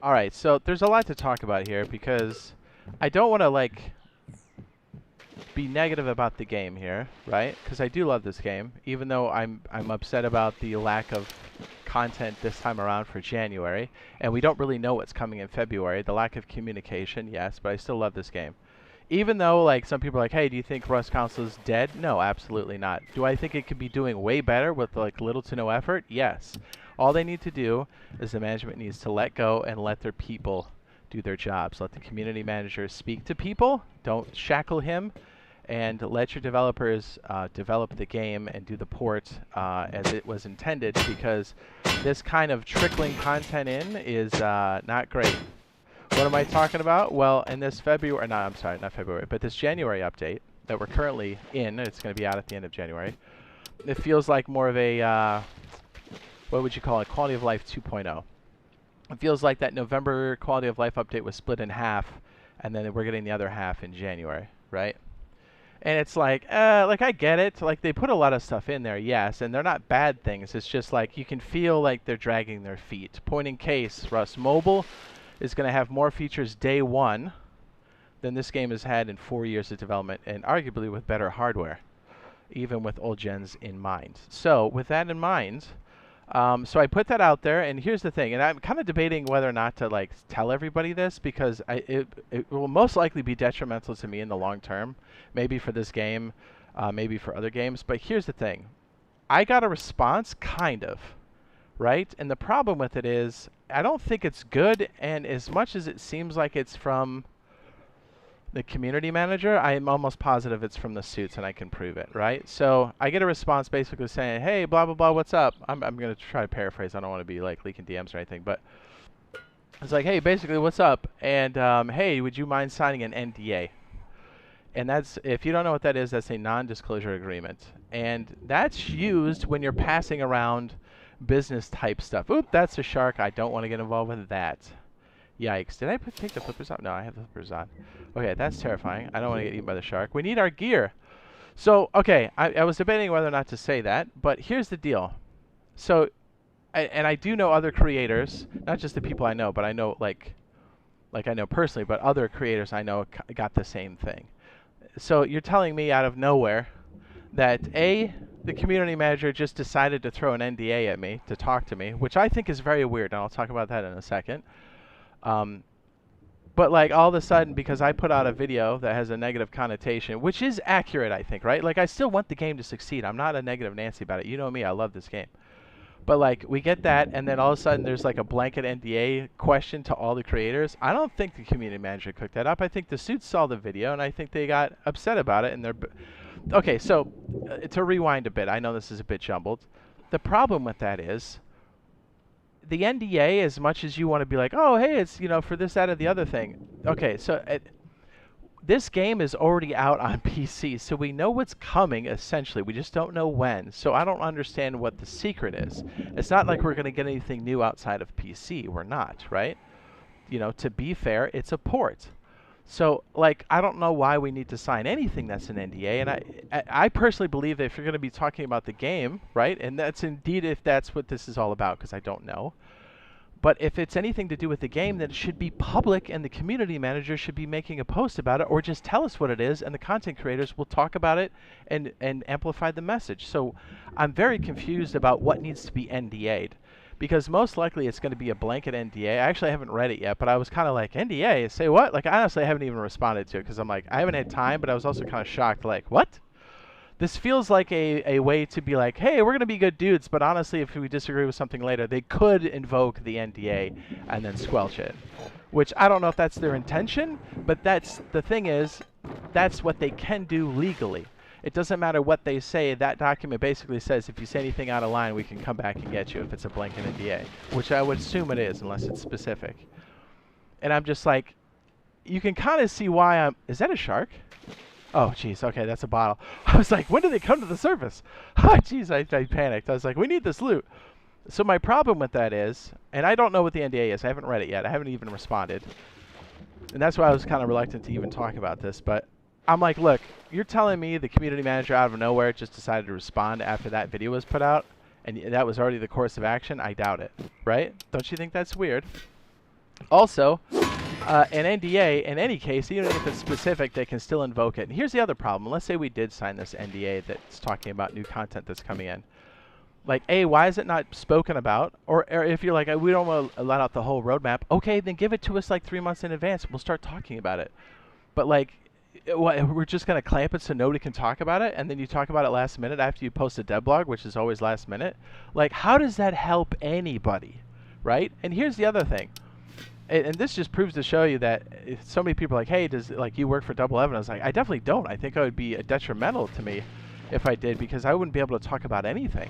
All right, so there's a lot to talk about here because I don't want to like be negative about the game here, right? Because I do love this game, even though I'm upset about the lack of content this time around for January, and we don't really know what's coming in February. The lack of communication, yes, but I still love this game. Even though like some people are like, hey, do you think Rust Console is dead? No, absolutely not. Do I think it could be doing way better with like little to no effort? Yes. All they need to do is the management needs to let go and let their people do their jobs. Let the community manager speak to people. Don't shackle him, and let your developers develop the game and do the port as it was intended, because this kind of trickling content in is not great. What am I talking about? Well, in this February, no, I'm sorry, not February, but this January update that we're currently in, it's going to be out at the end of January, it feels like more of a, what would you call it, quality of life 2.0. It feels like that November quality of life update was split in half, and then we're getting the other half in January, right? And it's like I get it. Like, they put a lot of stuff in there, yes, and they're not bad things. It's just like you can feel like they're dragging their feet. Point in case, Rust Mobile is going to have more features day one than this game has had in 4 years of development, and arguably with better hardware, even with old gens in mind. So with that in mind, so I put that out there, and here's the thing, and I'm kind of debating whether or not to like tell everybody this, because it will most likely be detrimental to me in the long term, maybe for this game, maybe for other games. But here's the thing, I got a response, kind of, right? And the problem with it is I don't think it's good, and as much as it seems like it's from the community manager, I am almost positive it's from the suits, and I can prove it, right? So I get a response basically saying, hey, blah, blah, blah, what's up? I'm going to try to paraphrase. I don't want to be like leaking DMs or anything, but it's like, hey, basically, what's up? And hey, would you mind signing an NDA? And that's, if you don't know what that is, that's a non-disclosure agreement. And that's used when you're passing around business type stuff. Oop, that's a shark. I don't want to get involved with that. Yikes. Did I take the flippers off? No, I have the flippers on. Okay, that's terrifying. I don't want to get eaten by the shark. We need our gear. So, okay, I was debating whether or not to say that, but here's the deal. So, and I do know other creators, not just the people I know, but I know, like I know personally, but other creators I know got the same thing. So you're telling me out of nowhere that A, the community manager just decided to throw an NDA at me to talk to me, which I think is very weird, and I'll talk about that in a second. But like all of a sudden, because I put out a video that has a negative connotation, which is accurate, I think, right? Like, I still want the game to succeed. I'm not a negative Nancy about it. You know me, I love this game. But like, we get that, and then all of a sudden there's like a blanket NDA question to all the creators. I don't think the community manager cooked that up. I think the suits saw the video, and I think they got upset about it, and they're... Okay, so to rewind a bit, I know this is a bit jumbled. The problem with that is, the NDA, as much as you want to be like, oh, hey, it's, you know, for this, that, or the other thing. Okay, so this game is already out on PC, so we know what's coming, essentially. We just don't know when. So I don't understand what the secret is. It's not like we're going to get anything new outside of PC. We're not, right? You know, to be fair, it's a port. So, like, I don't know why we need to sign anything that's an NDA, and I personally believe that if you're going to be talking about the game, right, and that's indeed if that's what this is all about, because I don't know, but if it's anything to do with the game, then it should be public, and the community manager should be making a post about it, or just tell us what it is, and the content creators will talk about it and amplify the message. So I'm very confused about what needs to be NDA'd. Because most likely it's going to be a blanket NDA. I actually haven't read it yet, but I was kind of like, NDA? Say what? Like, honestly, I haven't even responded to it because I'm like, I haven't had time, but I was also kind of shocked. Like, what? This feels like a way to be like, hey, we're going to be good dudes, but honestly, if we disagree with something later, they could invoke the NDA and then squelch it. Which I don't know if that's their intention, but that's the thing is, that's what they can do legally. It doesn't matter what they say. That document basically says if you say anything out of line, we can come back and get you if it's a blanket NDA, which I would assume it is unless it's specific. And I'm just like, you can kind of see why I'm... Is that a shark? Oh, jeez. Okay, that's a bottle. I was like, when do they come to the surface? Oh, jeez, I panicked. I was like, we need this loot. So my problem with that is, and I don't know what the NDA is. I haven't read it yet. I haven't even responded. And that's why I was kind of reluctant to even talk about this, but... I'm like, look, you're telling me the community manager out of nowhere just decided to respond after that video was put out, and that was already the course of action? I doubt it, right? Don't you think that's weird? Also, an NDA, in any case, even if it's specific, they can still invoke it. And here's the other problem. Let's say we did sign this NDA that's talking about new content that's coming in. Like, A, why is it not spoken about? Or if you're like, we don't want to let out the whole roadmap, okay, then give it to us like 3 months in advance. We'll start talking about it. But like, we're just going to clamp it so nobody can talk about it, and then you talk about it last minute after you post a devlog, which is always last minute. Like, how does that help anybody, right? And here's the other thing. And this just proves to show you that so many people are like, hey, does like you work for Double Evan? I was like, I definitely don't. I think it would be detrimental to me if I did, because I wouldn't be able to talk about anything.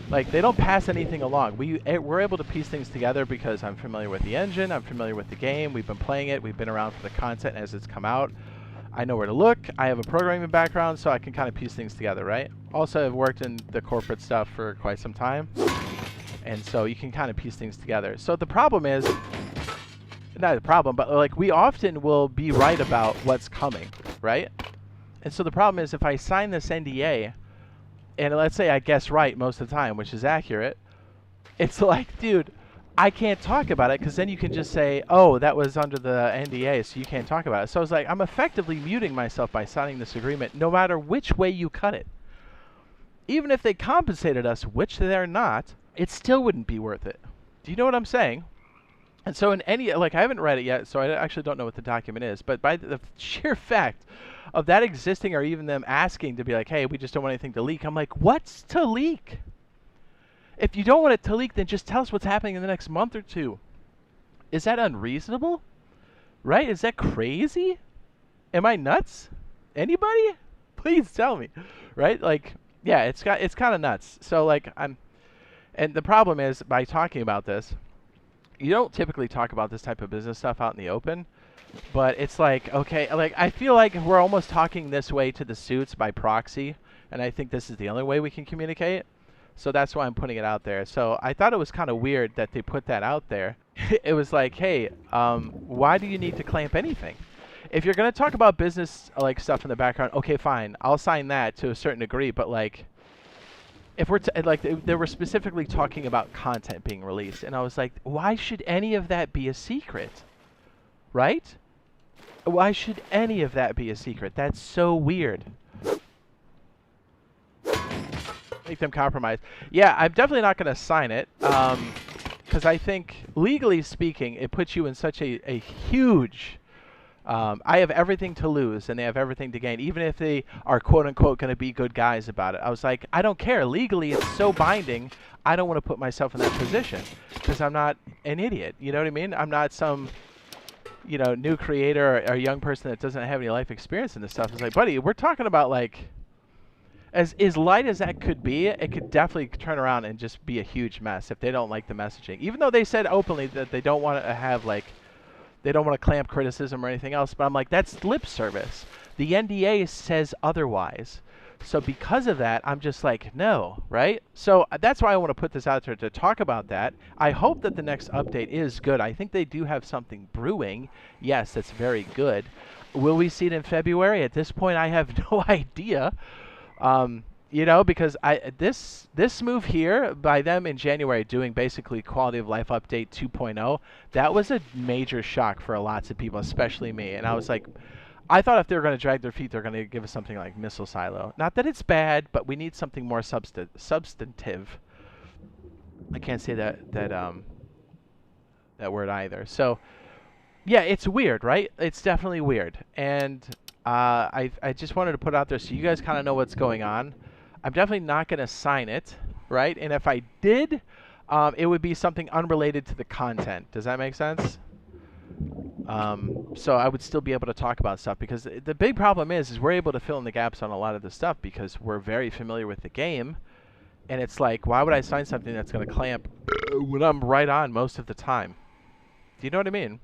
Like, they don't pass anything along. We're able to piece things together because I'm familiar with the engine, I'm familiar with the game, we've been playing it, we've been around for the content as it's come out. I know where to look, I have a programming background, so I can kind of piece things together, right? Also, I've worked in the corporate stuff for quite some time, and so you can kind of piece things together. So the problem is, not a problem, but like we often will be right about what's coming, right? And so the problem is if I sign this NDA, and let's say I guess right most of the time, which is accurate, it's like, dude, I can't talk about it because then you can just say, oh, that was under the NDA, so you can't talk about it. So it's like I'm effectively muting myself by signing this agreement no matter which way you cut it. Even if they compensated us, which they're not, it still wouldn't be worth it. Do you know what I'm saying? And so in any, like, I haven't read it yet, so I actually don't know what the document is, but by the sheer fact of that existing, or even them asking to be like, hey, we just don't want anything to leak, I'm like, what's to leak? If you don't want it to leak, then just tell us what's happening in the next month or two. Is that unreasonable? Right? Is that crazy? Am I nuts? Anybody? Please tell me. Right? Like, yeah, it's kind of nuts. So like and the problem is, by talking about this, you don't typically talk about this type of business stuff out in the open, but it's like, okay, like I feel like we're almost talking this way to the suits by proxy, and I think this is the only way we can communicate. So that's why I'm putting it out there. So I thought it was kind of weird that they put that out there. It was like, hey, why do you need to clamp anything? If you're going to talk about business like stuff in the background, okay, fine, I'll sign that to a certain degree, but like, if we're like, they were specifically talking about content being released, and I was like, why should any of that be a secret? Right? Why should any of that be a secret? That's so weird. Make them compromise. Yeah, I'm definitely not going to sign it, because I think, legally speaking, it puts you in such a huge... I have everything to lose, and they have everything to gain, even if they are quote-unquote going to be good guys about it. I was like, I don't care. Legally, it's so binding, I don't want to put myself in that position, because I'm not an idiot. You know what I mean? I'm not some, you know, new creator or young person that doesn't have any life experience in this stuff. It's like, buddy, we're talking about, like, as light as that could be, it could definitely turn around and just be a huge mess if they don't like the messaging. Even though they said openly that they don't want to have, like, they don't want to clamp criticism or anything else, but I'm like, that's lip service. The NDA says otherwise. So because of that, I'm just like, no, right? So that's why I want to put this out there to talk about that. I hope that the next update is good. I think they do have something brewing. Yes, that's very good. Will we see it in February? At this point, I have no idea. You know, because this move here by them in January doing basically quality of life update 2.0, that was a major shock for lots of people, especially me. And I was like, I thought if they were going to drag their feet, they're going to give us something like Missile Silo. Not that it's bad, but we need something more substantive. I can't say that word either. So yeah, it's weird, right? It's definitely weird. And I just wanted to put it out there so you guys kind of know what's going on. I'm definitely not going to sign it, right? And if I did, it would be something unrelated to the content. Does that make sense? So I would still be able to talk about stuff, because the big problem is we're able to fill in the gaps on a lot of the stuff because we're very familiar with the game. And it's like, why would I sign something that's going to clamp when I'm right on most of the time? Do you know what I mean?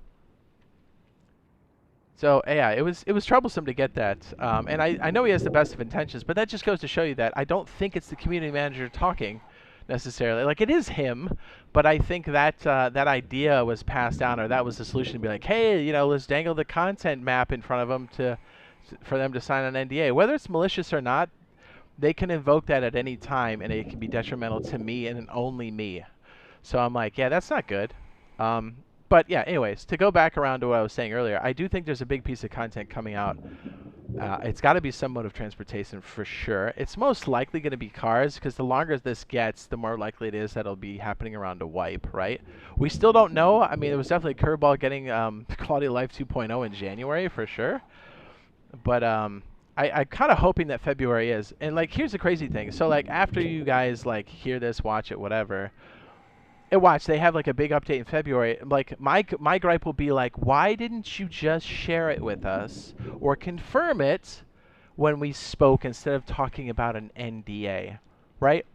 So yeah, it was troublesome to get that, and I know he has the best of intentions, but that just goes to show you that I don't think it's the community manager talking necessarily. Like, it is him, but I think that that idea was passed down, or that was the solution to be like, hey, you know, let's dangle the content map in front of them for them to sign an NDA. Whether it's malicious or not, they can invoke that at any time, and it can be detrimental to me and only me. So I'm like, yeah, that's not good. But yeah, anyways, to go back around to what I was saying earlier, I do think there's a big piece of content coming out. It's got to be some mode of transportation for sure. It's most likely going to be cars, because the longer this gets, the more likely it is that it'll be happening around a wipe, right? We still don't know. I mean, it was definitely a curveball getting Quality of Life 2.0 in January for sure. But I'm kind of hoping that February is. And like, here's the crazy thing. So like, after you guys like hear this, watch it, whatever. Watch, they have like a big update in February. Like my gripe will be like, why didn't you just share it with us or confirm it when we spoke instead of talking about an NDA, right?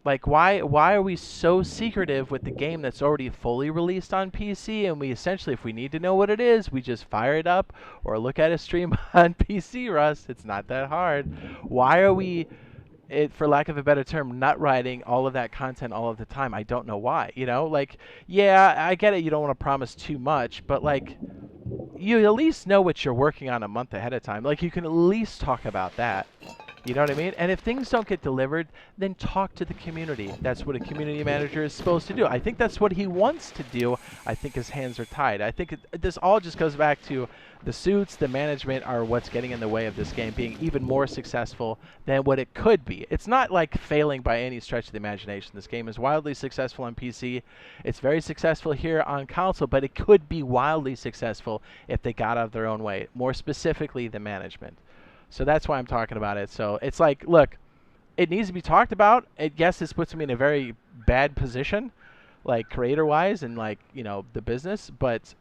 Like why are we so secretive with the game that's already fully released on PC, and we essentially, if we need to know what it is, we just fire it up or look at a stream on PC, Rust. It's not that hard. Why are we, for lack of a better term, nut riding all of that content all of the time? I don't know why. You know, like, yeah, I get it. You don't want to promise too much, but like, you at least know what you're working on a month ahead of time. Like, you can at least talk about that. You know what I mean? And if things don't get delivered, then talk to the community. That's what a community manager is supposed to do. I think that's what he wants to do. I think his hands are tied. I think this all just goes back to the suits, the management are what's getting in the way of this game being even more successful than what it could be. It's not like failing by any stretch of the imagination. This game is wildly successful on PC. It's very successful here on console, but it could be wildly successful if they got out of their own way, more specifically the management. So that's why I'm talking about it. So it's like, look, it needs to be talked about. Yes, this puts me in a very bad position, like creator-wise and like, you know, the business. But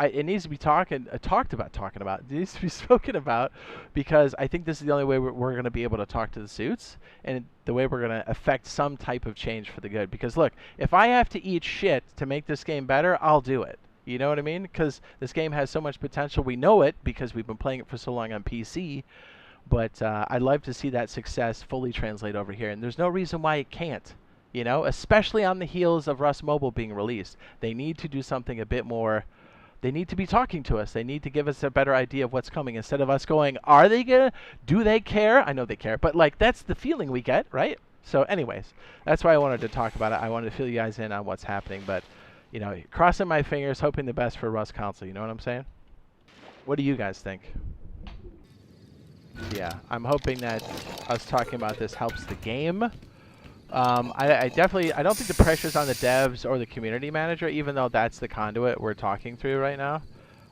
it needs to be talked about. It needs to be spoken about, because I think this is the only way we're going to be able to talk to the suits, and the way we're going to affect some type of change for the good. Because look, if I have to eat shit to make this game better, I'll do it. You know what I mean? Because this game has so much potential. We know it because we've been playing it for so long on PC. But I'd love to see that success fully translate over here. And there's no reason why it can't, you know, especially on the heels of Rust Mobile being released. They need to do something a bit more. They need to be talking to us. They need to give us a better idea of what's coming, instead of us going, are they going to? Do they care? I know they care. But, like, that's the feeling we get, right? So, anyways, that's why I wanted to talk about it. I wanted to fill you guys in on what's happening. But, you know, crossing my fingers, hoping the best for Rust Console. You know what I'm saying? What do you guys think? Yeah, I'm hoping that us talking about this helps the game. I don't think the pressure's on the devs or the community manager, even though that's the conduit we're talking through right now.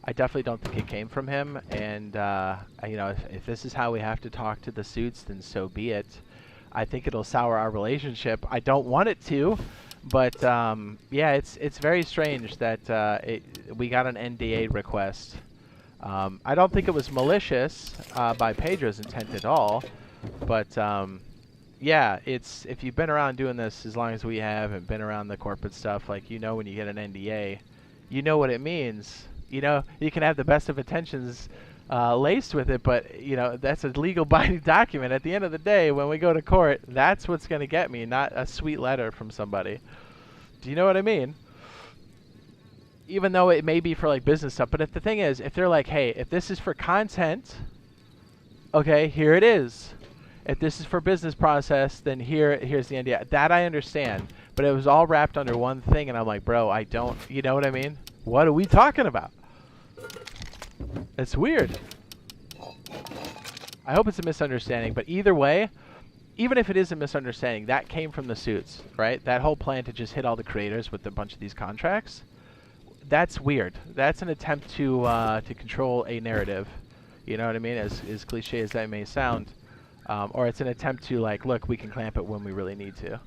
I definitely don't think it came from him. And, you know, if this is how we have to talk to the suits, then so be it. I think it'll sour our relationship. I don't want it to. But, yeah, it's very strange that we got an NDA request. I don't think it was malicious by Pedro's intent at all. But, yeah, if you've been around doing this as long as we have and been around the corporate stuff, like, you know, when you get an NDA, you know what it means. You know, you can have the best of intentions laced with it, but, you know, that's a legal binding document. At the end of the day, when we go to court, that's what's going to get me, not a sweet letter from somebody. Do you know what I mean? Even though it may be for, like, business stuff. But if the thing is, if they're like, hey, if this is for content, okay, here it is. If this is for business process, then here's the NDA. That I understand. But it was all wrapped under one thing, and I'm like, bro, I don't, you know what I mean? What are we talking about? It's weird. I hope it's a misunderstanding, but either way, even if it is a misunderstanding, that came from the suits, right? That whole plan to just hit all the creators with a bunch of these contracts, that's weird. That's an attempt to control a narrative. You know what I mean? As cliche as that may sound. Or it's an attempt to, like, look, we can clamp it when we really need to.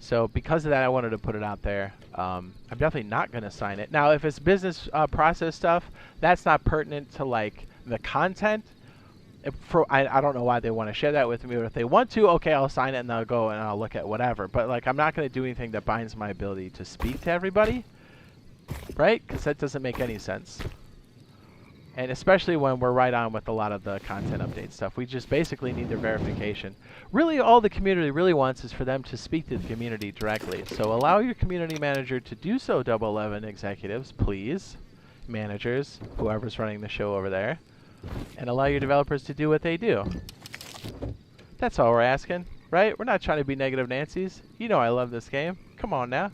So because of that, I wanted to put it out there. I'm definitely not going to sign it. Now, if it's business process stuff, that's not pertinent to, like, the content. I don't know why they want to share that with me, but if they want to, okay, I'll sign it and I'll go and I'll look at whatever. But, like, I'm not going to do anything that binds my ability to speak to everybody, right? Because that doesn't make any sense. And especially when we're right on with a lot of the content update stuff. We just basically need their verification. Really, all the community really wants is for them to speak to the community directly. So allow your community manager to do so, 11 executives, please. Managers, whoever's running the show over there. And allow your developers to do what they do. That's all we're asking, right? We're not trying to be negative Nancy's. You know I love this game. Come on now.